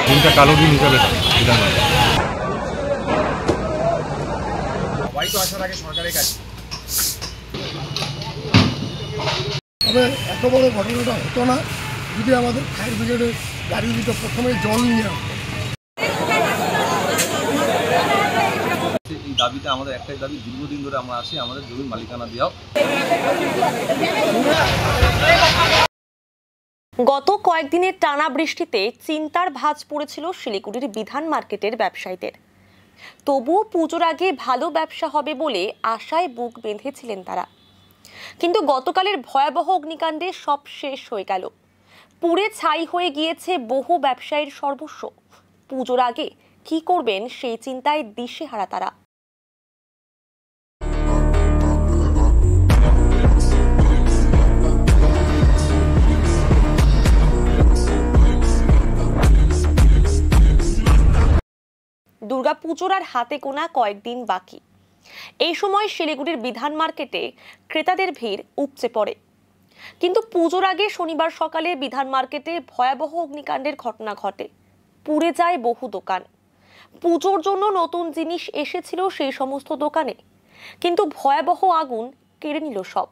দিনটা কালো দিন হিসাবে বিধানসভা হয়তো আসার আগে সরকারের কাছে। তবে এত বড় ঘটনাটা হতো না যদি আমাদের ফায়ার ব্রিগেডের গাড়ি দিতে প্রথমে জল নিয়ে আসতো। এই দাবিতে আমাদের একটাই দাবি, দীর্ঘদিন ধরে আমরা আছি, আমাদের জমির মালিকানা দেওয়া। গত কয়েকদিনের টানা বৃষ্টিতে চিন্তার ভাঁজ পড়েছিল শিলিগুড়ির বিধান মার্কেটের ব্যবসায়ীদের। তবুও পুজোর আগে ভালো ব্যবসা হবে বলে আশায় বুক বেঁধেছিলেন তারা, কিন্তু গতকালের ভয়াবহ অগ্নিকাণ্ডে সব শেষ হয়ে গেল। পুড়ে ছাই হয়ে গিয়েছে বহু ব্যবসায়ীর সর্বস্ব। পুজোর আগে কি করবেন সেই চিন্তায় দিশেহারা তারা। দুর্গাপুজোর আর হাতে গোনা কয়েকদিন বাকি। এই সময় শিলিগুড়ির বিধান মার্কেটে ক্রেতাদের ভিড় উপচে পড়ে, কিন্তু পুজোর আগে শনিবার সকালে বিধান মার্কেটে ভয়াবহ অগ্নিকাণ্ডের ঘটনা ঘটে। পুড়ে যায় বহু দোকান। পুজোর জন্য নতুন জিনিস এসেছিল সেই সমস্ত দোকানে, কিন্তু ভয়াবহ আগুন কেড়ে নিল সব।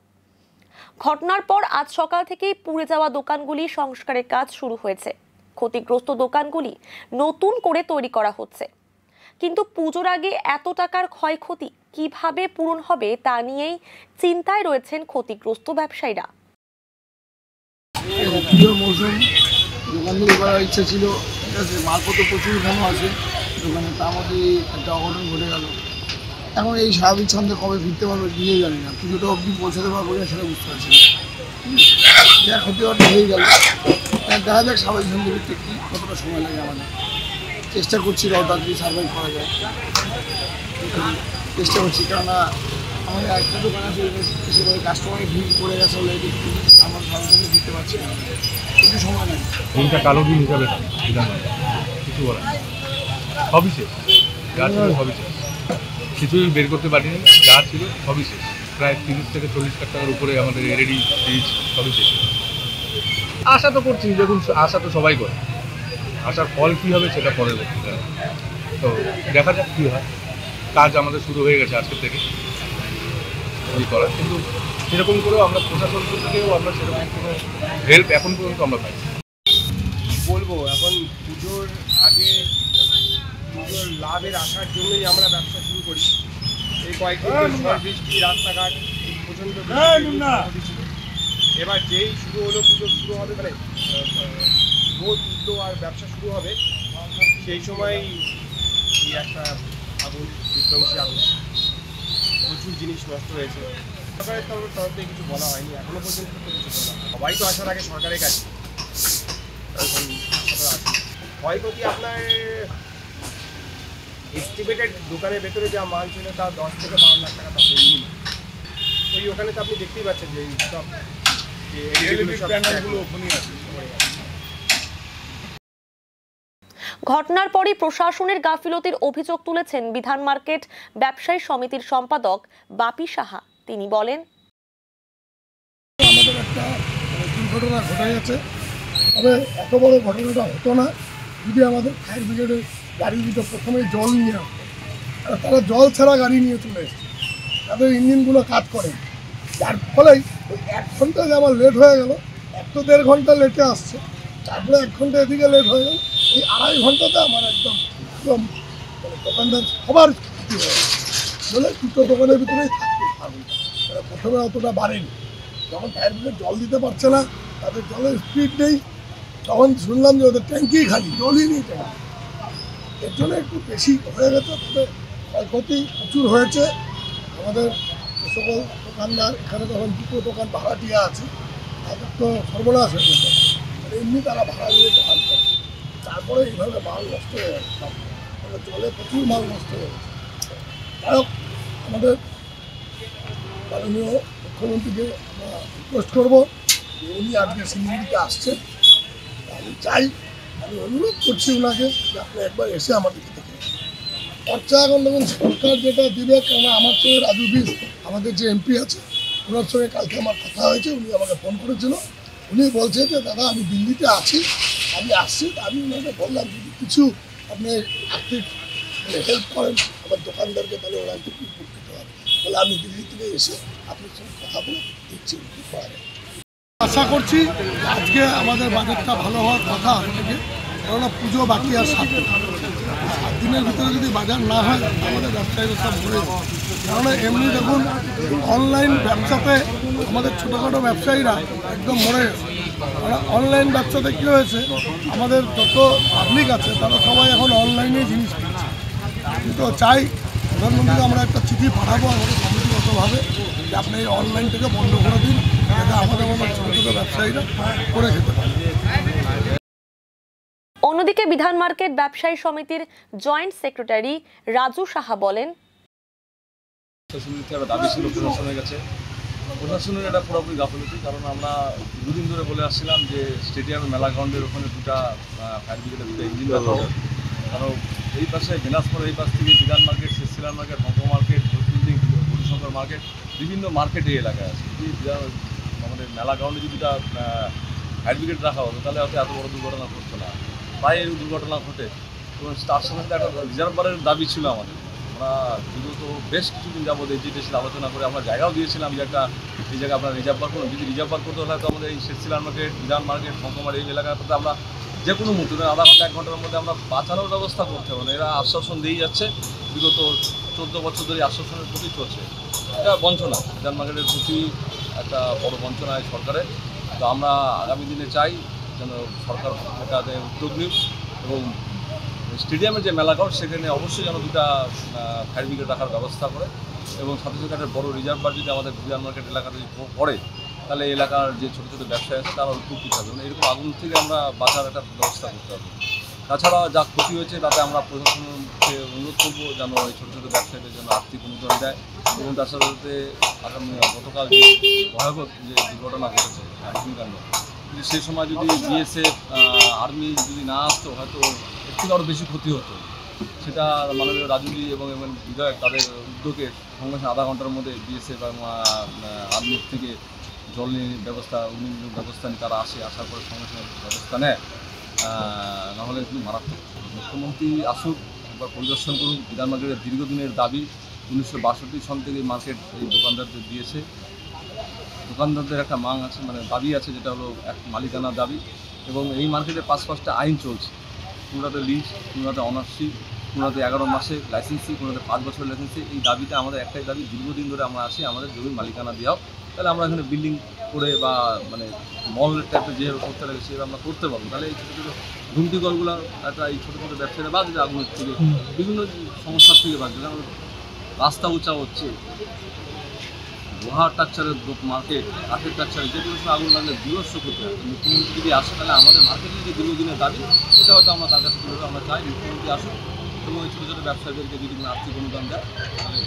ঘটনার পর আজ সকাল থেকেই পুড়ে যাওয়া দোকানগুলি সংস্কারের কাজ শুরু হয়েছে। ক্ষতিগ্রস্ত দোকানগুলি নতুন করে তৈরি করা হচ্ছে, কিন্তু পুজোর আগে এত টাকার ক্ষয়ক্ষতি কিভাবে পূরণ হবে তা নিয়েই চিন্তায় রয়েছেন ক্ষতিগ্রস্ত ব্যবসায়ীরা। পুজোর মৌসুম দোকানগুলো করার ইচ্ছা ছিল, ঠিক আছে, মালপত্র প্রচুর এখানে আছে দোকানে, তার মধ্যে একটা অঘটন ঘটে গেল। এখন এই স্বাভাবিক ছন্দে কবে ফিরতে পারবো নিজেই জানি না, পুজোটা অবধি পৌঁছাতে পারবো না সেটা বুঝতে পারছি না। যা ক্ষতি হয়ে গেল, দেখা যাক স্বাভাবিক ছন্দে ফিরতে কী কতটা সময় লাগে আমাদের। চেষ্টা করছি যত তাড়াতাড়ি সার্ভাইভ করা যায়, চেষ্টা করছি, কেননা আমাদের একটা দোকান আছে সেভাবে কাস্টমারের ভিড় করে গেছে অলরেডি, আমরা সার্ভাইভ দিতে পারছি না, একটু সময় লাগে। দিনটা কালো দিন হিসাবে বিধানসভা কিছু বলার সবই শেষ, যা ছিল সবই শেষ, কিছুই বের করতে পারিনি, যা ছিল সবই শেষ। প্রায় 30 থেকে 40 লাখ টাকার উপরে আমাদের এলইডি ফ্রিজ সবই শেষ। আশা তো করছি, দেখুন আশা তো সবাই করে, আসার ফল কী হবে সেটা পরের বক্তব্য, তো দেখা যাক কী হয়। কাজ আমাদের শুরু হয়ে গেছে আজকের থেকে করার, কিন্তু সেরকম করেও আমরা প্রশাসন থেকেও আমরা সেরকম কোনো হেল্প এখন পর্যন্ত আমরা পাই। বলবো এখন পুজোর আগে পুজোর লাভের আসার জন্যই আমরা ব্যবসা শুরু করি। এই কয়েকদিন ঝড় বৃষ্টি, রাস্তাঘাট প্রচণ্ড ছিল। এবার যেই শুরু হলো, পুজো শুরু হবে, মানে রোদ উঠলো আর ব্যবসা শুরু হবে, সেই সময় একটা আগুন, বিধ্বংসী আগুন, প্রচুর জিনিস নষ্ট হয়েছে। সরকারের তরফ থেকে কিছু বলা হয়নি এখনো পর্যন্ত, তো কিছু বলা। সবাই তো আসার আগে সরকারের কাছে এখন আশাটা আছে। ক্ষয়ক্ষতি আপনার এস্টিমেটেড দোকানের ভেতরে যা মাল ছিল তা 10 থেকে 12 লাখ টাকা তার মিনিমাম। ওই ওখানে তো আপনি দেখতেই পাচ্ছেন যে সব প্যানেলগুলো ওখানেই আছে। ঘটনার পরই প্রশাসনের গাফিলতির অভিযোগ তুলেছেন বিধান মার্কেট ব্যবসায়ী সমিতির সম্পাদক বাপি সাহা। তিনি বলেন, আমাদের একটা দুর্ঘটনা ঘটে গেছে, তবে এত বড় ঘটনাটা হতো না যদি আমাদের ফায়ার ব্রিগেডের গাড়ি দিতে প্রথমে জল নিয়ে আসতো। তারা জল ছাড়া গাড়ি নিয়ে চলে এসছে, তাদের ইঞ্জিনগুলো কাজ করে, যার ফলেই ওই 1 ঘন্টা যে আমার লেট হয়ে গেল, 1 to 1.5 ঘন্টা লেটে আসছে, তারপরে 1 ঘন্টা এদিকে লেট হয়ে গেল। এই 2.5 ঘন্টাতে আমার একদম দোকানদার সবার ক্ষতি হয়ে গেল। বলে দুটো দোকানের ভিতরেই থাকতো আগুনটা, প্রথমে অতটা বাড়েনি। যখন ফায়ার ব্রিগেড জল দিতে পারছে না, তাদের জলের স্পিড নেই, তখন শুনলাম যে ওদের ট্যাঙ্কি খালি, জলই নেই ট্যাঙ্কি, এর জন্য একটু বেশি হয়ে গেছে। তবে ক্ষয়ক্ষতি প্রচুর হয়েছে। আমাদের সকল দোকানদার, এখানে তখন দুটো দোকান ভাড়াটিয়া আছে, তাদের তো সর্বনাশ হয়ে গেছে, এমনি তারা ভাড়া নিয়ে দোকান করে, তারপরে এইভাবে মাল নষ্ট হয়ে গেছে, জলে প্রচুর মাল নষ্ট হয়ে গেছে। যাই হোক, আমাদের মাননীয় মুখ্যমন্ত্রীকে আমরা রিকোয়েস্ট করবো যে উনি আজকে শিলিগুড়িতে আসছেন, আমি চাই, আমি অনুরোধ করছি ওনাকে যে আপনি একবার এসে আমাদেরকে দেখে খরচা। এখন দেখুন সরকার যেটা দিবে, কেন আমার সঙ্গে রাজু বিস আমাদের যে এমপি আছে, ওনার সঙ্গে কালকে আমার কথা হয়েছে, উনি আমাকে ফোন করেছিল, উনি বলছে যে দাদা আমি দিল্লিতে আছি, আমি আসছি, আমি ওনাকে বললাম যদি কিছু আপনি আর্থিক হেল্প করেন আমার দোকানদারকে, তাহলে ওরা একটু উপকৃত হবে। বলে আমি দিল্লি থেকে এসে আপনার সঙ্গে কথা বলে দেখছি কী করা যায়। আশা করছি আজকে আমাদের বাজারটা ভালো হওয়ার কথা থেকে, কেননা পুজো বাকি আর 7 দিনের ভিতরে যদি বাজার না হয় আমাদের ব্যবসায়ীরা সব ঘুরে যাবে। কেননা এমনি দেখুন অনলাইন ব্যবসাতে আমাদের ছোটোখাটো ব্যবসায়ীরা একদম মরে গেছে। অনলাইন ব্যবসাতে কী হয়েছে, আমাদের যত পাবলিক আছে তারা সবাই এখন অনলাইনে জিনিস কিনছে। কিন্তু চাই প্রধানমন্ত্রীকে আমরা একটা চিঠি পাঠাবো আমাদের সমিতিগতভাবে যে আপনি এই অনলাইন থেকে বন্ধ করে দিন, যাতে আমাদের মতো ছোটো ছোটো ব্যবসায়ীরা করে খেতে পারে। অন্যদিকে বিধান মার্কেট ব্যবসায়ী সমিতির জয়েন্ট সেক্রেটারি রাজু সাহা বলেন, একটা দাবি ছিল প্রশাসনের কাছে। প্রশাসনের এটা পুরোপুরি গাফিলতি, কারণ আমরা দুদিন ধরে বলে আসছিলাম যে স্টেডিয়ামের মেলা গ্রাউন্ডের ওখানে দুটা ফায়ার ব্রিগেডের দুটো ইঞ্জিন রাখা হবে। কারণ এই পাশে দিনাজপুর, এই পাশ থেকে বিধান মার্কেট, শেষশিলার মার্কেট, ভঙ্গ মার্কেট, বিল্ডিং, গৌরীশঙ্কর মার্কেট, বিভিন্ন মার্কেট এই এলাকায় আছে। যদি আমাদের মেলা গ্রাউন্ডে যদি দুটা ফায়ার ব্রিগেড রাখা হতো তাহলে হয়তো এত বড় দুর্ঘটনা ঘটতো না। প্রায় এই দুর্ঘটনা ঘটে। এবং তার সঙ্গে একটা রিজার্ভারের দাবি ছিল আমাদের। আমরা বিগত বেশ কিছুদিন যাবত এজিটের সাথে আলোচনা করে আমরা জায়গাও দিয়েছিলাম যে একটা এই জায়গায় আপনারা রিজার্ভ পার করুন। যদি রিজার্ভ পার করতে হলে তো আমাদের এই শেষশিলার মার্কেট, বিধান মার্কেট, ভঙ্গমার এই এলাকাটাতে আমরা যে কোনো মুহূর্তে আধা ঘন্টা 1 ঘন্টার মধ্যে আমরা বাঁচানোর ব্যবস্থা করতে হবে। এরা আশ্বাসন দিয়েই যাচ্ছে, বিগত 14 বছর ধরে আশ্বাসনের প্রতি চলছে। এটা বঞ্চনা, বিধান মার্কেটের প্রতি একটা বড় বঞ্চনা এই সরকারের। তো আমরা আগামী দিনে চাই যেন সরকার এটাতে উদ্যোগ নিক এবং স্টেডিয়ামের যে মেলা গ্রাউন্ড সেখানে অবশ্যই যেন দুটা ফায়ার ব্রিগেড রাখার ব্যবস্থা করে এবং সাথে সাথে একটা বড়ো রিজার্ভার যদি আমাদের বিধান মার্কেট এলাকাতে পড়ে তাহলে এলাকার যে ছোটো ছোটো ব্যবসায়ী আছে তারা উপকৃত হবে। এরকম আগুন থেকে আমরা বাঁচার একটা ব্যবস্থা করতে হবে। তাছাড়া যা ক্ষতি হয়েছে তাতে আমরা প্রশাসনকে অনুরোধ করবো যেন এই ছোটো ছোটো ব্যবসায়ীদের জন্য আর্থিক অনুদান দেয় এবং তার সাথে সাথে আগামী গতকাল যে ভয়াবহ যে দুর্ঘটনা ঘটেছে অগ্নিকাণ্ড, কিন্তু সেই সময় যদি বিএসএফ আর্মি যদি না আসতো হয়তো এর থেকে আরও বেশি ক্ষতি হতো। সেটা মাননীয় রাজুজি এবং বিধায়ক তাদের উদ্যোগে সঙ্গে সঙ্গে আধা ঘন্টার মধ্যে বিএসএফ এবং আর্মির থেকে জল নিয়ে ব্যবস্থা নিয়ে তারা আসার পরে সঙ্গে সঙ্গে ব্যবস্থা নেয়। নাহলে কিন্তু মারাত্মক। মুখ্যমন্ত্রী আসুক, একবার পরিদর্শন করুন। বিধান মার্কেটের দীর্ঘদিনের দাবি 1962 সন থেকে মার্কেট এই দোকানদারদের দিয়েছে। দোকানদারদের একটা মাং আছে, মানে দাবি আছে, যেটা হলো এক মালিকানা দাবি। এবং এই মার্কেটে 5-5টা আইন চলছে, কোনোটাতে লিজ, কোনোটাতে অনারশিপ, কোনোটাতে 11 মাসের লাইসেন্সি, কোনোটাতে 5 বছরের লাইসেন্সি। এই দাবিতে আমাদের একটাই দাবি, দীর্ঘদিন ধরে আমরা আছি, আমাদের জমির মালিকানা দেওয়া, তাহলে আমরা এখানে বিল্ডিং করে বা মানে মল টাইপের যেভাবে করতে লাগে সেভাবে আমরা করতে পারবো। তাহলে এই ছোটো ছোটো ঘুমটিঘরগুলো একটা এই ছোটো ছোটো ব্যবসায়ীরা বাঁচবে আগুনের থেকে, বিভিন্ন সমস্যার থেকে বাঁচবে। কারণ রাস্তা উঁচা হচ্ছে, লোহার টাকচারের মার্কেট, কাঠের টাকচারের যে কোনো সময় আগুন লাগলে বিভৎস ক্ষতি হয়। মুখ্যমন্ত্রী যদি আসে তাহলে আমাদের মার্কেটের যে দীর্ঘদিনের দাবি সেটা হয়তো আমরা তার কাছে তুলে আমরা চাই মুখ্যমন্ত্রী আসুন এবং এই ছোটো ছোটো ব্যবসায়ীদেরকে যদি আর্থিক অনুদান দেয় তাহলে